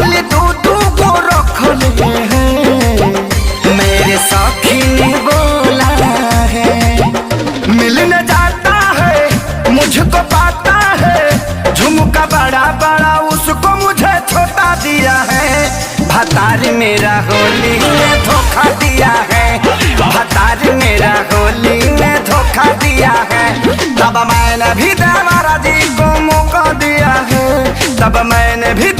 खाली दू को रख ले हैं, मेरे साथी ने बोला है। मिलने जाता है मुझको पाता है, झुमका बड़ा बड़ा उसको मुझे छोटा दिया है। भतार मेरा होली में धोखा दिया है, भतार मेरा होली में धोखा दिया है। तब मैंने भी देवरा जी को मौका दिया है, तब मैंने भी